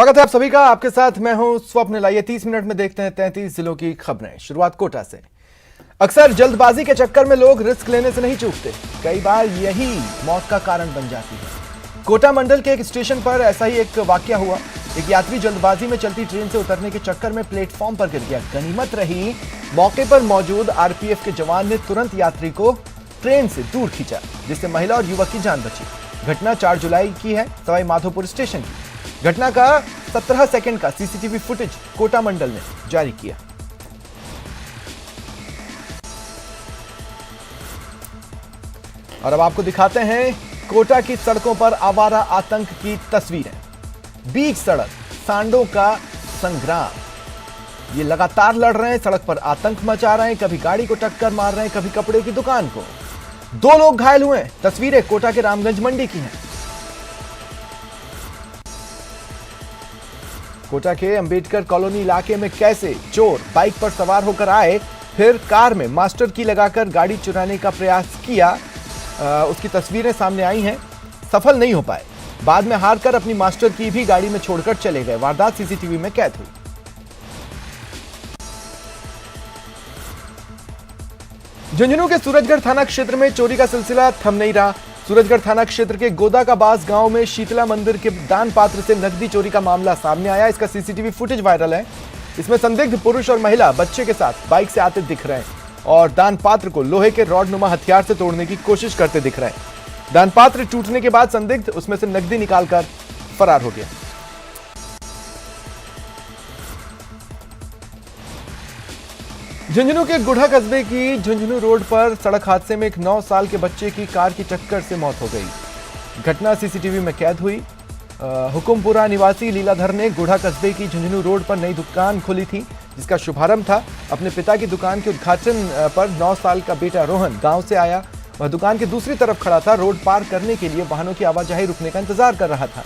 स्वागत है आप सभी का। आपके साथ मैं हूं स्वप्न। लाइए 30 मिनट में देखते हैं 33 जिलों की खबरें। शुरुआत कोटा से। अक्सर जल्दबाजी के चक्कर में लोग रिस्क लेने से नहीं चूकते, कई बार यही मौत का कारण बन जाती है। कोटा मंडल के एक स्टेशन पर ऐसा ही एक वाकया हुआ। एक यात्री जल्दबाजी में चलती ट्रेन से उतरने के चक्कर में प्लेटफॉर्म पर गिर गया। गनीमत रही मौके पर मौजूद आरपीएफ के जवान ने तुरंत यात्री को ट्रेन से दूर खींचा, जिससे महिला और युवक की जान बची। घटना 4 जुलाई की है, सवाई माधोपुर स्टेशन की। घटना का 17 सेकंड का सीसीटीवी फुटेज कोटा मंडल ने जारी किया। और अब आपको दिखाते हैं कोटा की सड़कों पर आवारा आतंक की तस्वीरें। बीच सड़क सांडों का संग्राम। ये लगातार लड़ रहे हैं, सड़क पर आतंक मचा रहे हैं, कभी गाड़ी को टक्कर मार रहे हैं, कभी कपड़े की दुकान को। 2 लोग घायल हुए हैं। तस्वीरें कोटा के रामगंज मंडी की हैं। कोटा के अंबेडकर कॉलोनी इलाके में कैसे चोर बाइक पर सवार होकर आए, फिर कार में मास्टर की लगाकर गाड़ी चुराने का प्रयास किया, उसकी तस्वीरें सामने आई हैं। सफल नहीं हो पाए, बाद में हारकर अपनी मास्टर की भी गाड़ी में छोड़कर चले गए। वारदात सीसीटीवी में कैद हुई। झुंझुनू के सूरजगढ़ थाना क्षेत्र में चोरी का सिलसिला थम नहीं रहा। सूरजगढ़ थाना क्षेत्र के गोदा का बास गांव में शीतला मंदिर के दान पात्र से नकदी चोरी का मामला सामने आया। इसका सीसीटीवी फुटेज वायरल है। इसमें संदिग्ध पुरुष और महिला बच्चे के साथ बाइक से आते दिख रहे हैं और दान पात्र को लोहे के रॉड नुमा हथियार से तोड़ने की कोशिश करते दिख रहे हैं। दान पात्र टूटने के बाद संदिग्ध उसमें से नकदी निकालकर फरार हो गया। झुंझुनू के गुढ़ा कस्बे की झुंझुनू रोड पर सड़क हादसे में एक 9 साल के बच्चे की कार की टक्कर से मौत हो गई। घटना सीसीटीवी में कैद हुई। हुकुमपुरा निवासी लीलाधर ने गुढ़ा कस्बे की झुंझुनू रोड पर नई दुकान खोली थी, जिसका शुभारंभ था। अपने पिता की दुकान के उद्घाटन पर 9 साल का बेटा रोहन गांव से आया। वह दुकान के दूसरी तरफ खड़ा था। रोड पार करने के लिए वाहनों की आवाजाही रुकने का इंतजार कर रहा था।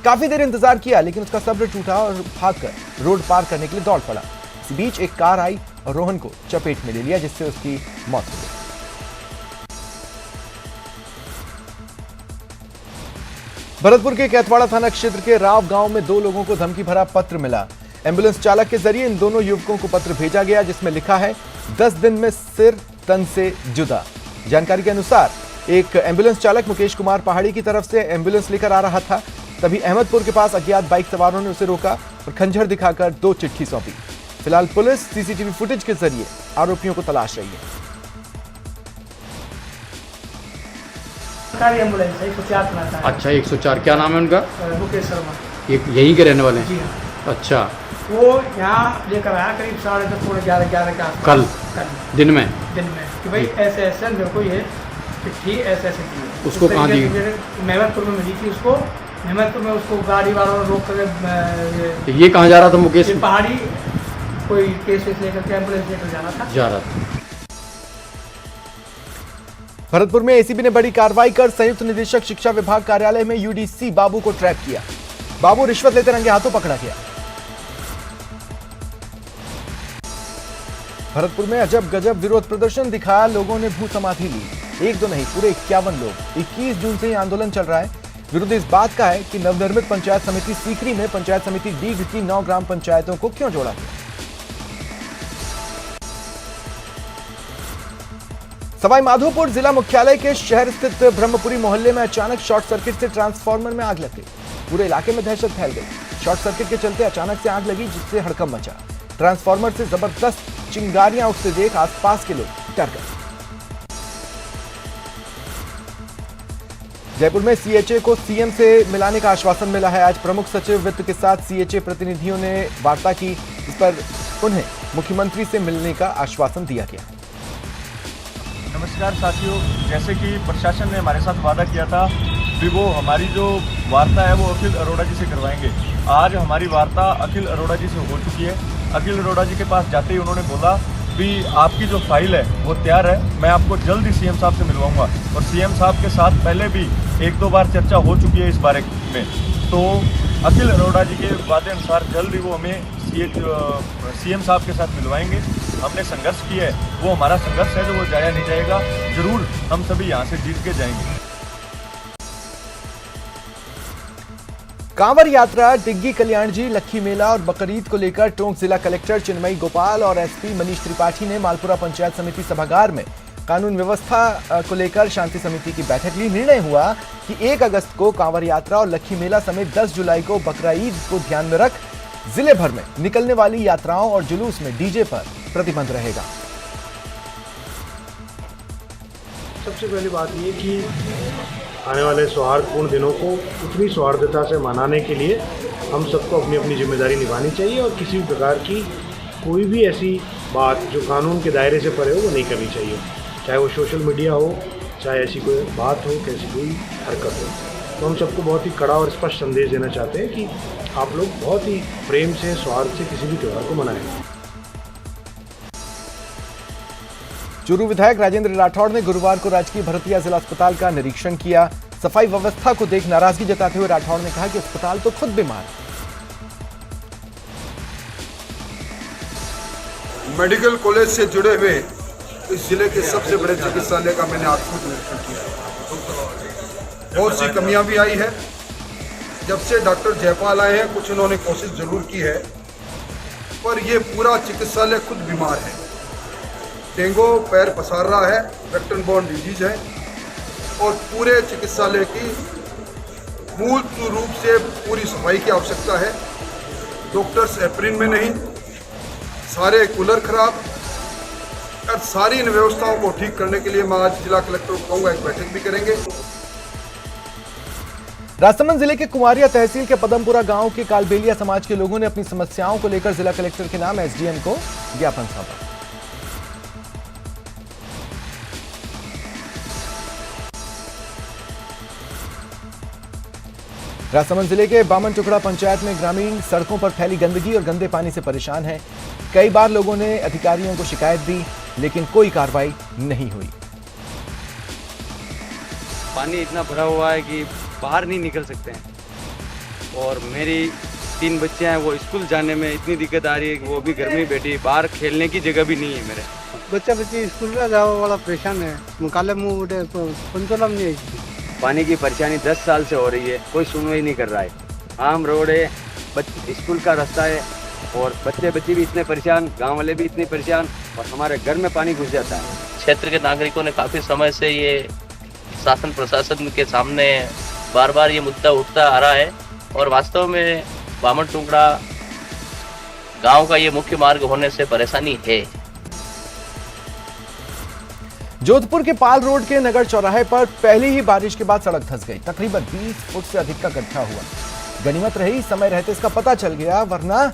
काफी देर इंतजार किया, लेकिन उसका सब्र टूटा और भागकर रोड पार करने के लिए दौड़ पड़ा। इस बीच एक कार आई और रोहन को चपेट में ले लिया, जिससे उसकी मौत हो गई। भरतपुर के कैथवाड़ा थाना क्षेत्र के राव गांव में 2 लोगों को धमकी भरा पत्र मिला। एम्बुलेंस चालक के जरिए इन दोनों युवकों को पत्र भेजा गया, जिसमें लिखा है 10 दिन में सिर तन से जुदा। जानकारी के अनुसार एक एम्बुलेंस चालक मुकेश कुमार पहाड़ी की तरफ से एम्बुलेंस लेकर आ रहा था। तभी अहमदपुर के पास अज्ञात बाइक सवारों ने उसे रोका और खंजर दिखाकर 2 चिट्ठी सौंपी। फिलहाल पुलिस सीसीटीवी फुटेज के जरिए आरोपियों को तलाश रही है। एम्बुलेंस 104 अच्छा 104। क्या नाम है उनका? मुकेश शर्मा। यहीं के रहने वाले हैं? जी हाँ। अच्छा, वो यहाँ लेकर आया करीब 10:30 पौने 11 के आसपास। कल दिन में कि भाई ऐसे ऐसे मेरे को ये चिट्ठी ऐसे ऐसे की। उसको कहाँ दी? मेहमदपुर में मिली थी उसको। मेहमदपुर में उसको गाड़ी वालों ने रोक कर। ये कहाँ जा रहा था मुकेश? पहाड़ी कोई केस लेकर के एम्बुलेंस लेकर जा रहा था। भरतपुर में एसीबी ने बड़ी कार्रवाई कर संयुक्त निदेशक शिक्षा विभाग कार्यालय में यूडीसी बाबू को ट्रैप किया। बाबू रिश्वत लेते रंगे हाथों पकड़ा गया। भरतपुर में अजब गजब विरोध प्रदर्शन दिखा। लोगों ने भू समाधि ली। 1 2 नहीं, पूरे 51 लोग। 21 जून से यह आंदोलन चल रहा है। विरोध इस बात का है कि नवनिर्मित पंचायत समिति सीकरी में पंचायत समिति डीग की 9 ग्राम पंचायतों को क्यों जोड़ा गया। सवाई माधोपुर जिला मुख्यालय के शहर स्थित ब्रह्मपुरी मोहल्ले में अचानक शॉर्ट सर्किट से ट्रांसफार्मर में आग लग गई। पूरे इलाके में दहशत फैल गई। शॉर्ट सर्किट के चलते अचानक से आग लगी, जिससे हड़कंप मचा। ट्रांसफार्मर से जबरदस्त चिंगारियां उठते देख आसपास के लोग डर गए। जयपुर में सीएचए को सीएम से मिलाने का आश्वासन मिला है। आज प्रमुख सचिव वित्त के साथ सीएचए प्रतिनिधियों ने वार्ता की, जिस पर उन्हें मुख्यमंत्री से मिलने का आश्वासन दिया गया। नमस्कार साथियों, जैसे कि प्रशासन ने हमारे साथ वादा किया था कि वो हमारी जो वार्ता है वो अखिल अरोड़ा जी से करवाएंगे। आज हमारी वार्ता अखिल अरोड़ा जी से हो चुकी है। अखिल अरोड़ा जी के पास जाते ही उन्होंने बोला भी आपकी जो फाइल है वो तैयार है, मैं आपको जल्द ही सीएम साहब से मिलवाऊंगा। और सीएम साहब के साथ पहले भी 1-2 बार चर्चा हो चुकी है इस बारे में। तो अखिल अरोड़ा जी के वादे अनुसार जल्द ही वो हमें सीएम साहब के साथ मिलवाएंगे। हमने संघर्ष किया है, वो हमारा संघर्ष है जो वो जाया नहीं जाएगा। जरूर हम सभी यहाँ से जीत के जाएंगे। कांवड़ यात्रा, डिग्गी कल्याण जी, लक्खी मेला और बकरीद को लेकर टोंक जिला कलेक्टर चिन्मयी गोपाल और एसपी मनीष त्रिपाठी ने मालपुरा पंचायत समिति सभागार में कानून व्यवस्था को लेकर शांति समिति की बैठक ली। निर्णय हुआ कि 1 अगस्त को कांवड़ यात्रा और लक्खी मेला समेत 10 जुलाई को बकरा ईद को ध्यान में रख जिले भर में निकलने वाली यात्राओं और जुलूस में डीजे पर प्रतिबंध रहेगा। सबसे पहली बात ये कि आने वाले सौहार्दपूर्ण दिनों को उतनी सौहार्दता से मनाने के लिए हम सबको अपनी अपनी जिम्मेदारी निभानी चाहिए और किसी भी प्रकार की कोई भी ऐसी बात जो कानून के दायरे से परे हो वो नहीं करनी चाहिए, चाहे वो सोशल मीडिया हो, चाहे ऐसी कोई बात हो, कैसी कोई हरकत हो। तो हम सबको बहुत ही कड़ा और स्पष्ट संदेश देना चाहते हैं कि आप लोग बहुत ही प्रेम से, सौहार्द से किसी भी त्यौहार को मनाएं। चूरू विधायक राजेंद्र राठौड़ ने गुरुवार को राजकीय भरतिया जिला अस्पताल का निरीक्षण किया। सफाई व्यवस्था को देख नाराजगी जताते हुए राठौड़ ने कहा कि अस्पताल तो खुद बीमार है। मेडिकल कॉलेज से जुड़े हुए इस जिले के सबसे बड़े चिकित्सालय का मैंने आज खुद निरीक्षण किया। बहुत सी कमियां भी आई है। जब से डॉक्टर जयपाल आए हैं कुछ उन्होंने कोशिश जरूर की है, पर ये पूरा चिकित्सालय खुद बीमार है। डेंगू पैर पसार रहा है, वेक्टर बॉर्न डिजीज है और पूरे चिकित्सालय की मूल रूप से पूरी सफाई की आवश्यकता है। डॉक्टर्स एप्रिन में नहीं, सारे कूलर खराब और सारी इन व्यवस्थाओं को ठीक करने के लिए मैं आज जिला कलेक्टर को कहूँगा एक बैठक भी करेंगे। राजसमंद जिले के कुमारिया तहसील के पदमपुरा गांव के कालबेलिया समाज के लोगों ने अपनी समस्याओं को लेकर जिला कलेक्टर के नाम एसडीएम को ज्ञापन सौंपा। राजसमंद जिले के बामन टुकड़ा पंचायत में ग्रामीण सड़कों पर फैली गंदगी और गंदे पानी से परेशान हैं। कई बार लोगों ने अधिकारियों को शिकायत दी, लेकिन कोई कार्रवाई नहीं हुई। पानी इतना भरा हुआ है कि बाहर नहीं निकल सकते हैं और मेरी 3 बच्चे हैं, वो स्कूल जाने में इतनी दिक्कत आ रही है कि वो भी घर में बैठी, बाहर खेलने की जगह भी नहीं है। मेरे बच्चे स्कूल में जाओ वाला परेशान है, मुकाले मुँह उठे पंचोलम नहीं है। पानी की परेशानी 10 साल से हो रही है, कोई सुनवाई नहीं कर रहा है। आम रोड है, स्कूल का रास्ता है और बच्चे भी इतने परेशान, गांव वाले भी इतने परेशान और हमारे घर में पानी घुस जाता है। क्षेत्र के नागरिकों ने काफ़ी समय से ये शासन प्रशासन के सामने बार बार ये मुद्दा उठता आ रहा है और वास्तव में बामन टुकड़ा गांव का ये मुख्य मार्ग होने से परेशानी है। जोधपुर के पाल रोड के नगर चौराहे पर पहली ही बारिश के बाद सड़क धंस गई। तकरीबन 20 फुट से अधिक का गड्ढा हुआ। गनीमत रही समय रहते इसका पता चल गया, वरना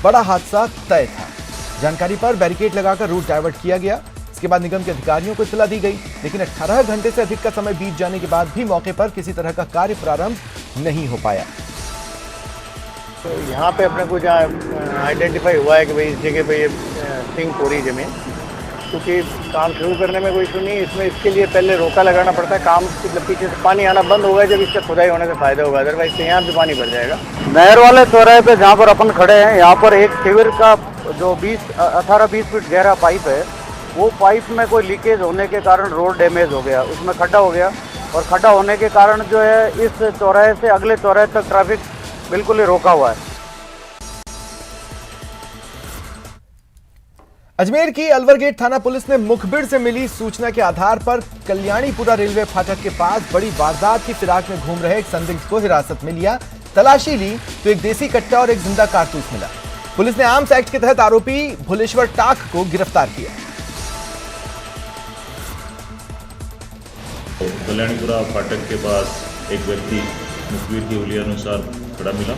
बड़ा हादसा तय था। जानकारी पर बैरिकेड लगाकर रूट डाइवर्ट किया गया। इसके बाद निगम के अधिकारियों को इत्तला दी गई, लेकिन 18 घंटे से अधिक का समय बीत जाने के बाद भी मौके पर किसी तरह का कार्य प्रारंभ नहीं हो पाया। तो यहाँ पे अपने को जहाँ आइडेंटिफाई हुआ है कि भाई इस जगह पे ये सिंक हो रही जमीन, क्योंकि काम शुरू करने में कोई इशू नहीं, इसमें इसके लिए पहले रोका लगाना पड़ता है। काम पीछे से पानी आना बंद होगा जब इससे खुदाई होने से फायदा होगा, अदरवाइज से यहाँ भी पानी भर जाएगा। नहर वाले चौराहे पे जहाँ पर अपन खड़े हैं, यहाँ पर एक सीवर का जो 18-20 फीट गहरा पाइप है, वो पाइप में कोई लीकेज होने के कारण रोड डैमेज हो गया, उसमें खड्डा हो गया और खड्डा होने के कारण जो है इस चौराहे से अगले चौराहे तक ट्रैफिक बिल्कुल ही रोका हुआ है। अजमेर की अलवर गेट थाना पुलिस ने मुखबिर से मिली सूचना के आधार पर कल्याणीपुरा रेलवे फाटक के पास बड़ी वारदात की फिराक में घूम रहे एक संदिग्ध को हिरासत में लिया। तलाशी ली तो एक देसी कट्टा और एक जिंदा कारतूस मिला। पुलिस ने आर्म्स एक्ट के तहत आरोपी भुलेश्वर टाक को गिरफ्तार किया। कल्याणीपुरा फाटक के पास एक व्यक्ति मुखबिर की हुलिया अनुसार खड़ा मिला,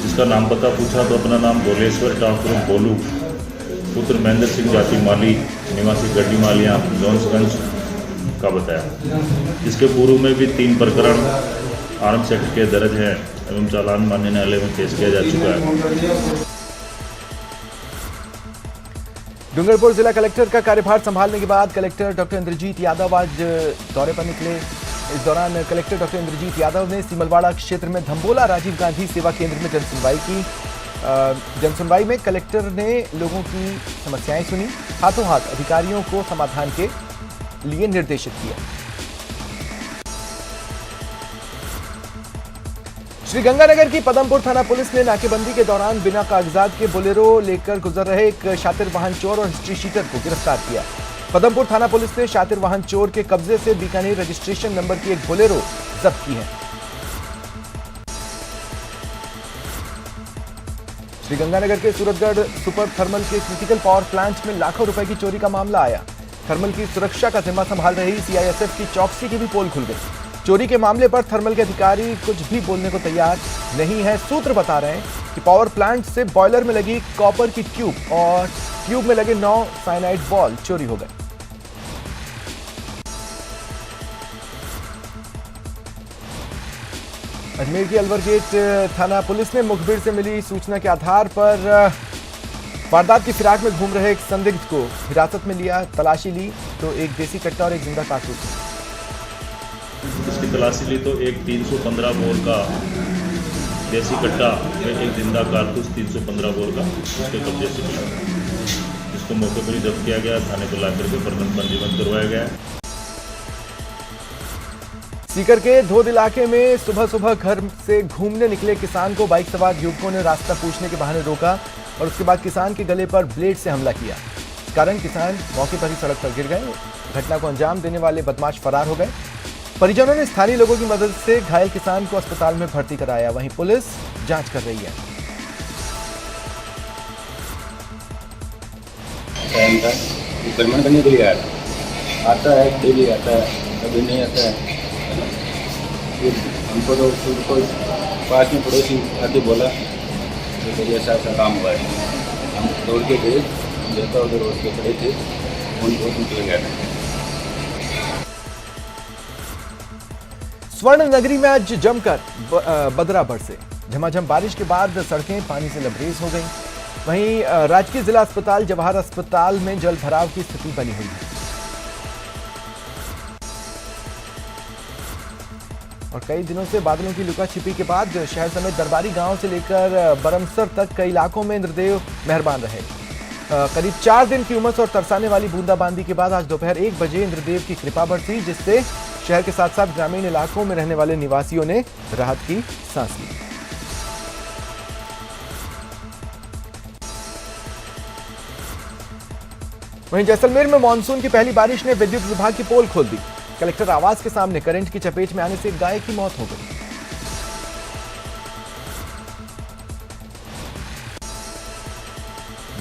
जिसका नाम पता पूछा तो अपना नाम भोलेश्वर ठाकुर बोलू पुत्र महेंद्र सिंह जाति माली निवासी गड्डी मालिया जोन्सगंज का बताया, जिसके पूर्व में भी 3 प्रकरण आर्म्स एक्ट के दर्ज हैं एवं चालान मानने न्यायालय में पेश किया जा चुका है। डूंगरपुर जिला कलेक्टर का कार्यभार संभालने के बाद कलेक्टर डॉक्टर इंद्रजीत यादव आज दौरे पर निकले। इस दौरान कलेक्टर डॉक्टर इंद्रजीत यादव ने सीमलवाड़ा क्षेत्र में धम्बोला राजीव गांधी सेवा केंद्र में जनसुनवाई की। जनसुनवाई में कलेक्टर ने लोगों की समस्याएं सुनी, हाथों हाथ अधिकारियों को समाधान के लिए निर्देशित किया। श्रीगंगानगर की पदमपुर थाना पुलिस ने नाकेबंदी के दौरान बिना कागजात के बोलेरो लेकर गुजर रहे एक शातिर वाहन चोर और हिस्ट्री शीटर को गिरफ्तार किया। पदमपुर थाना पुलिस ने शातिर वाहन चोर के कब्जे से बीकानेर रजिस्ट्रेशन नंबर की एक बोलेरो जब्त की है। श्रीगंगानगर के सूरतगढ़ सुपर थर्मल के क्रिटिकल पावर प्लांट में लाखों रुपए की चोरी का मामला आया। थर्मल की सुरक्षा का जिम्मा संभाल रही सीआईएसएफ की चौकसी की भी पोल खुल गई। चोरी के मामले पर थर्मल के अधिकारी कुछ भी बोलने को तैयार नहीं है। सूत्र बता रहे हैं कि पावर प्लांट से बॉयलर में लगी कॉपर की ट्यूब और ट्यूब में लगे 9 साइनाइड बॉल चोरी हो गए। अजमेर की अलवर गेट थाना पुलिस ने मुखबिर से मिली सूचना के आधार पर वारदात की फिराक में घूम रहे एक संदिग्ध को हिरासत में लिया। तलाशी ली तो एक देसी कट्टा और एक जिंदा कारतूस मिला। इसकी तलाशी ली तो एक 315 बोर का देसी कट्टा में एक जिंदा कारतूस 315 बोर का उसके कब्जे से मिला। इसको मौके पर ही जब्त किया गया। थाने को लाकर के प्रकरण पंजीबद्ध करवाया गया। सीकर के धोद इलाके में सुबह सुबह घर से घूमने निकले किसान को बाइक सवार युवकों ने रास्ता पूछने के बहाने रोका और उसके बाद किसान के गले पर ब्लेड से हमला किया। इस कारण किसान मौके पर ही सड़क पर गिर गए। घटना को अंजाम देने वाले बदमाश फरार हो गए। परिजनों ने स्थानीय लोगों की मदद से घायल किसान को अस्पताल में भर्ती कराया। वहीं पुलिस जांच कर रही है। पेमेंट करने के लिए आता है, डेली आता है, कभी नहीं आता है। हमको तो कोई पास में पड़ोसी आके बोला तो ऐसा ऐसा काम हुआ है। हम दौड़ के गए, देखा उधर रोड पे खड़े थे, उनको निकल गया। स्वर्ण नगरी में आज जमकर बदरा बरसे। झमाझम बारिश के बाद सड़कें पानी से लबरेज हो गईं। वहीं राजकीय जिला अस्पताल जवाहर अस्पताल में जल भराव की स्थिति बनी हुई है और कई दिनों से बादलों की लुका छिपी के बाद शहर समेत दरबारी गांव से लेकर बरमसर तक कई इलाकों में इंद्रदेव मेहरबान रहे। करीब 4 दिन की उमस और तरसाने वाली बूंदाबांदी के बाद आज दोपहर 1 बजे इंद्रदेव की कृपा बरसी, जिससे शहर के साथ साथ ग्रामीण इलाकों में रहने वाले निवासियों ने राहत की सांस ली। वहीं जैसलमेर में मानसून की पहली बारिश ने विद्युत विभाग की पोल खोल दी। कलेक्टर आवास के सामने करंट की चपेट में आने से एक गाय की मौत हो गई।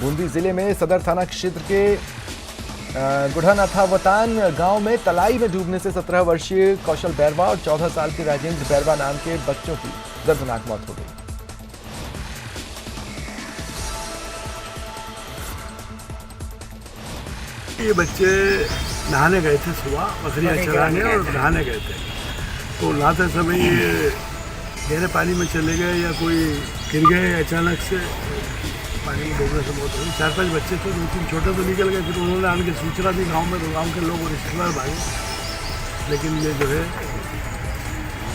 बूंदी जिले में सदर थाना क्षेत्र के गुढ़ानाथावतान गांव में तलाई में डूबने से 17 वर्षीय कौशल बैरवा और 14 साल के राजेंद्र बैरवा नाम के बच्चों की दर्दनाक मौत हो गई। ये बच्चे नहाने गए थे सुबह, बकरियां चराने और नहाने गए थे, तो नहाते समय ये गहरे पानी में चले गए या कोई गिर गए। अचानक से पानी में डूबने से मौत हुई। 4-5 बच्चे थे, 2-3 छोटे तो निकल गए। फिर उन्होंने आने की सूचना दी गांव में, तो गांव के लोग और रिश्तेदार भागे, लेकिन ये जो है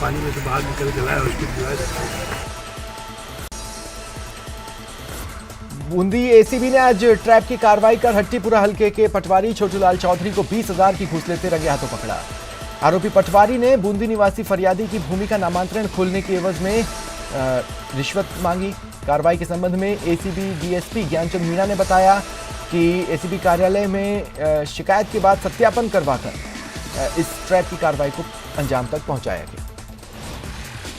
पानी में से बाहर निकल के लाया, उसकी दिलाया। बूंदी एसीबी ने आज ट्रैप की कार्रवाई कर हट्टीपुरा हल्के के पटवारी छोटूलाल चौधरी को 20,000 की घूस लेते रंगे हाथों पकड़ा। आरोपी पटवारी ने बूंदी निवासी फरियादी की भूमि का नामांतरण खोलने के एवज में रिश्वत मांगी। कार्रवाई के संबंध में एसीबी डीएसपी ज्ञानचंद मीणा ने बताया कि एसीबी कार्यालय में शिकायत के बाद सत्यापन करवाकर इस ट्रैप की कार्रवाई को अंजाम तक पहुंचाया गया।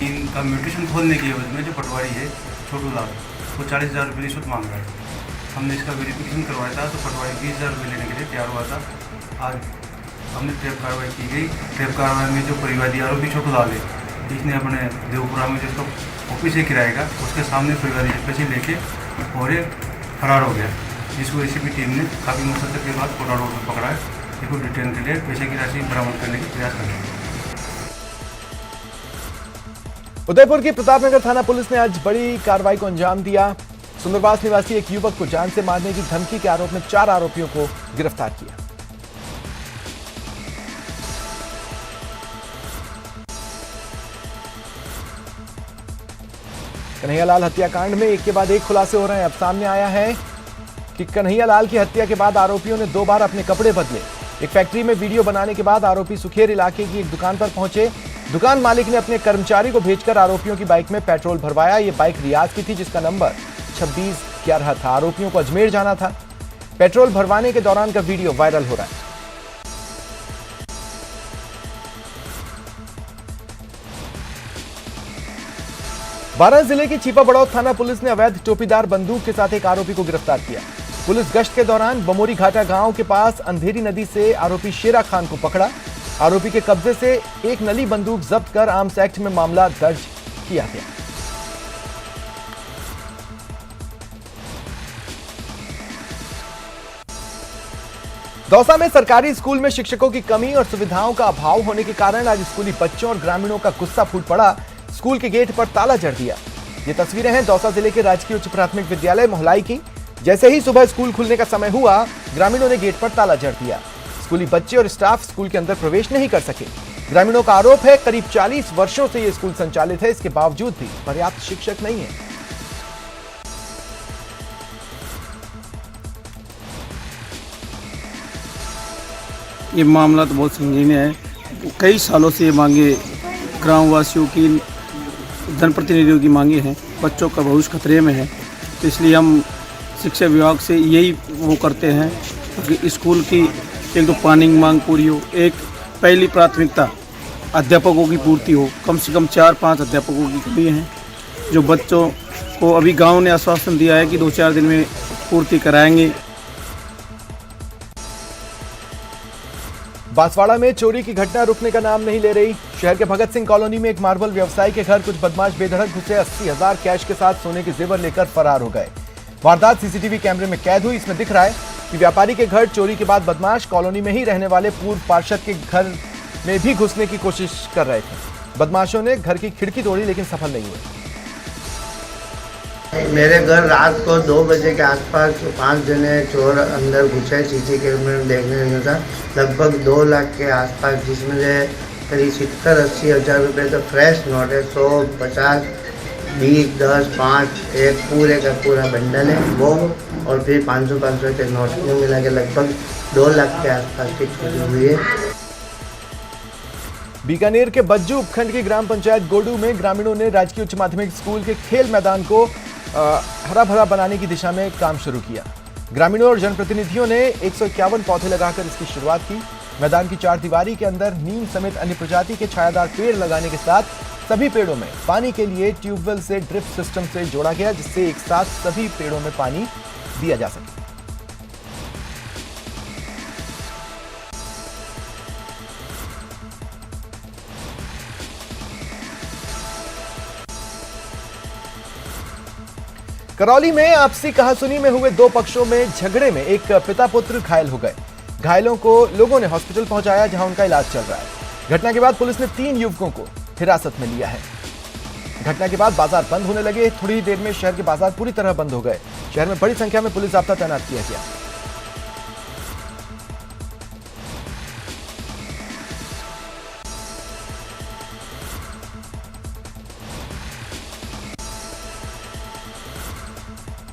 इनका म्यूटेशन खोलने के एवज में जो पटवारी है छोटूलाल, वो 40,000 रुपये रिश्वत मांग रहा है। हमने इसका वेरिफिकेशन करवाया था, तो पटवारी 20,000 रुपये लेने के लिए तैयार हुआ था। आज हमने ट्रैप कार्रवाई की गई। ट्रैप कार्रवाई में जो परिवादी आरोपी छोटूलाल है, जिसने अपने देवपुरा में जिसको ऑफिस है किराए का, उसके सामने परिवादी से पैसे लेके और ये फरार हो गया, जिसको एसीबी टीम ने काफ़ी मुश्किल के बाद कोटा रोड पर पकड़ा है। इसको डिटेन के लिए पैसे की राशि बरामद करने की प्रयास कर रहे हैं। उदयपुर की प्रतापनगर थाना पुलिस ने आज बड़ी कार्रवाई को अंजाम दिया। सुंदरवास निवासी एक युवक को जान से मारने की धमकी के आरोप में 4 आरोपियों को गिरफ्तार किया। कन्हैयालाल हत्याकांड में एक के बाद एक खुलासे हो रहे हैं। अब सामने आया है कि कन्हैयालाल की हत्या के बाद आरोपियों ने 2 बार अपने कपड़े बदले। एक फैक्ट्री में वीडियो बनाने के बाद आरोपी सुखेर इलाके की एक दुकान पर पहुंचे। दुकान मालिक ने अपने कर्मचारी को भेजकर आरोपियों की बाइक में पेट्रोल भरवाया। ये बाइक रियाज की थी जिसका नंबर 2611 था। आरोपियों को अजमेर जाना था। पेट्रोल भरवाने के दौरान का वीडियो वायरल हो रहा है। बारां जिले की चीपा बड़ौद थाना पुलिस ने अवैध टोपीदार बंदूक के साथ एक आरोपी को गिरफ्तार किया। पुलिस गश्त के दौरान बमोरी घाटा गांव के पास अंधेरी नदी से आरोपी शेरा खान को पकड़ा। आरोपी के कब्जे से एक नली बंदूक जब्त कर आर्म्स एक्ट में मामला दर्ज किया गया। दौसा में सरकारी स्कूल में शिक्षकों की कमी और सुविधाओं का अभाव होने के कारण आज स्कूली बच्चों और ग्रामीणों का गुस्सा फूट पड़ा। स्कूल के गेट पर ताला जड़ दिया। ये तस्वीरें हैं दौसा जिले के राजकीय उच्च प्राथमिक विद्यालय मोहलाई की। जैसे ही सुबह स्कूल खुलने का समय हुआ, ग्रामीणों ने गेट पर ताला जड़ दिया। स्कूली बच्चे और स्टाफ स्कूल के अंदर प्रवेश नहीं कर सके। ग्रामीणों का आरोप है करीब 40 वर्षों से यह स्कूल संचालित है, इसके बावजूद भी पर्याप्त शिक्षक नहीं है। ये मामला तो बहुत संगीन है। कई सालों से ये मांगे ग्रामवासियों की, जनप्रतिनिधियों की मांगे हैं। बच्चों का भविष्य खतरे में है, तो इसलिए हम शिक्षा विभाग से यही वो करते हैं कि स्कूल की एक तो पानी की मांग पूरी हो, एक पहली प्राथमिकता अध्यापकों की पूर्ति हो। कम से कम 4-5 अध्यापकों की कमी है, जो बच्चों को अभी गांव ने आश्वासन दिया है कि 2-4 दिन में पूर्ति कराएंगे। बांसवाड़ा में चोरी की घटना रुकने का नाम नहीं ले रही। शहर के भगत सिंह कॉलोनी में एक मार्बल व्यवसायी के घर कुछ बदमाश बेधड़क घुसे 80,000 कैश के साथ सोने के जेवर लेकर फरार हो गए। वारदात सीसीटीवी कैमरे में कैद हुई। इसमें दिख रहा है कि व्यापारी के घर चोरी के बाद बदमाश कॉलोनी में ही रहने वाले पूर्व पार्षद के घर में भी घुसने की कोशिश कर रहे थे। बदमाशों ने घर की खिड़की तोड़ी लेकिन सफल नहीं हुए। मेरे घर रात को 2 बजे के आसपास 5 जने चोर अंदर घुसे। सीसी कैमरे में देखने में था लगभग 2 लाख के आसपास, जिसमें से करीब 70-80 हज़ार रुपये तो फ्रेश नोट है। 100, 50, 20, 10, 5 एक पूरे का पूरा बंडल है वो, और फिर 500 के नोट में मिला के लगभग 2 लाख के आसपास की चोरी हुई है। बीकानेर के बज्जू उपखंड की ग्राम पंचायत गोडू में ग्रामीणों ने राजकीय उच्च माध्यमिक स्कूल के खेल मैदान को हरा भरा बनाने की दिशा में काम शुरू किया। ग्रामीणों और जनप्रतिनिधियों ने 151 पौधे लगाकर इसकी शुरुआत की। मैदान की 4 दीवारी के अंदर नीम समेत अन्य प्रजाति के छायादार पेड़ लगाने के साथ सभी पेड़ों में पानी के लिए ट्यूबवेल से ड्रिप सिस्टम से जोड़ा गया, जिससे एक साथ सभी पेड़ों में पानी दिया जा सके। करौली में आपसी कहासुनी में हुए 2 पक्षों में झगड़े में एक पिता पुत्र घायल हो गए। घायलों को लोगों ने हॉस्पिटल पहुंचाया, जहां उनका इलाज चल रहा है। घटना के बाद पुलिस ने 3 युवकों को हिरासत में लिया है। घटना के बाद बाजार बंद होने लगे। थोड़ी ही देर में शहर के बाजार पूरी तरह बंद हो गए। शहर में बड़ी संख्या में पुलिस जाब्ता तैनात किया गया।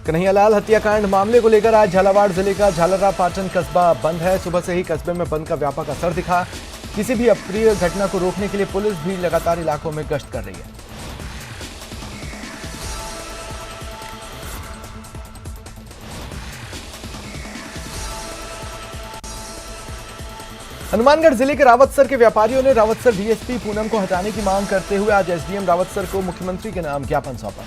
कन्हैयालाल हत्याकांड मामले को लेकर आज झालावाड़ जिले का झालरा पाटन कस्बा बंद है। सुबह से ही कस्बे में बंद का व्यापक असर दिखा। किसी भी अप्रिय घटना को रोकने के लिए पुलिस भी लगातार इलाकों में गश्त कर रही है। हनुमानगढ़ जिले के रावतसर के व्यापारियों ने रावतसर डीएसपी पूनम को हटाने की मांग करते हुए आज एसडीएम रावतसर को मुख्यमंत्री के नाम ज्ञापन सौंपा।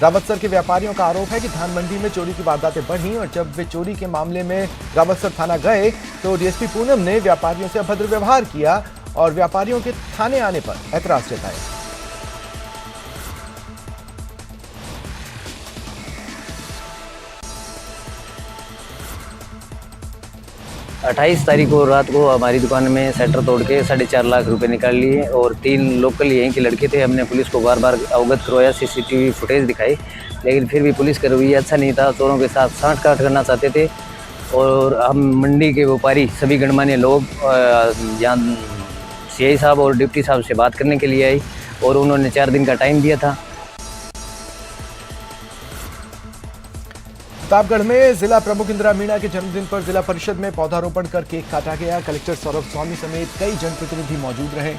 रावतसर के व्यापारियों का आरोप है कि धान मंडी में चोरी की वारदातें बढ़ी और जब वे चोरी के मामले में रावतसर थाना गए तो डीएसपी पूनम ने व्यापारियों से अभद्र व्यवहार किया और व्यापारियों के थाने आने पर ऐतराज जताया। 28 तारीख को रात को हमारी दुकान में शटर तोड़ के 4.5 लाख रुपए निकाल लिए और 3 लोकल यहीं के लड़के थे। हमने पुलिस को बार बार अवगत करवाया, सीसीटीवी फुटेज दिखाई, लेकिन फिर भी पुलिस का रवैया अच्छा नहीं था। चोरों के साथ साठ-काट करना चाहते थे और हम मंडी के व्यापारी सभी गणमान्य लोग यहाँ सीआई साहब और डिप्टी साहब से बात करने के लिए आए और उन्होंने 4 दिन का टाइम दिया था। प्रतापगढ़ में जिला प्रमुख इंदिरा मीणा के जन्मदिन पर जिला परिषद में पौधारोपण कर केक काटा गया। कलेक्टर सौरभ स्वामी समेत कई जनप्रतिनिधि मौजूद रहे।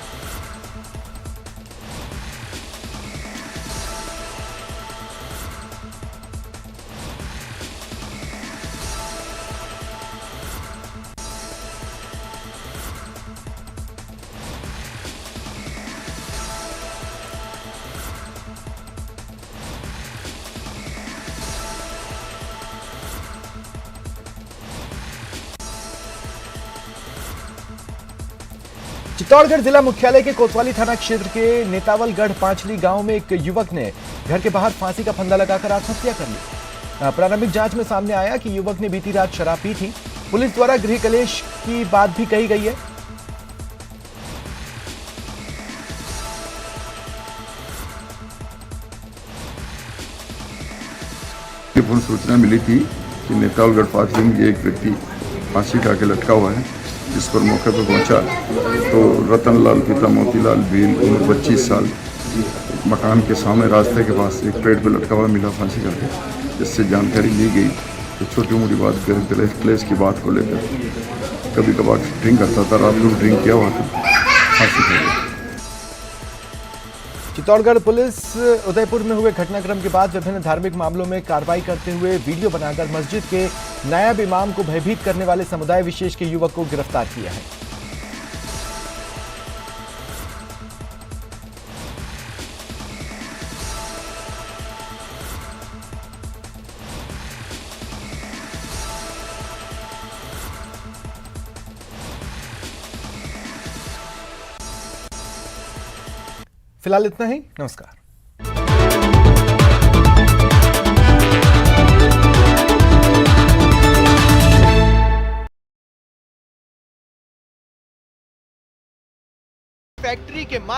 चित्तौड़गढ़ जिला मुख्यालय के कोतवाली थाना क्षेत्र के नेतावलगढ़ पांचली गांव में एक युवक ने घर के बाहर फांसी का फंदा लगाकर आत्महत्या कर ली। प्रारंभिक जांच में सामने आया कि युवक ने बीती रात शराब पी थी। पुलिस द्वारा गृह कलेश की बात भी कही गई है। पूर्ण सूचना मिली थी कि नेतावलगढ़ पांचली में एक व्यक्ति फांसी खा के लटका हुआ है। जिस पर मौके पर पहुंचा तो रतनलाल पिता मोतीलाल भील उम्र 25 साल मकान के सामने रास्ते के पास एक पेड़ पर लटका हुआ मिला फांसी करके। जिससे जानकारी ली गई तो छोटी मोटी बात क्लेश की बात को लेकर कभी कभार ड्रिंक करता था, रात को ड्रिंक किया हुआ था, फांसी कर दी। चित्तौड़गढ़ पुलिस उदयपुर में हुए घटनाक्रम के बाद विभिन्न धार्मिक मामलों में कार्रवाई करते हुए वीडियो बनाकर मस्जिद के नायब इमाम को भयभीत करने वाले समुदाय विशेष के युवक को गिरफ्तार किया है। फिलहाल इतना ही। नमस्कार। फैक्ट्री के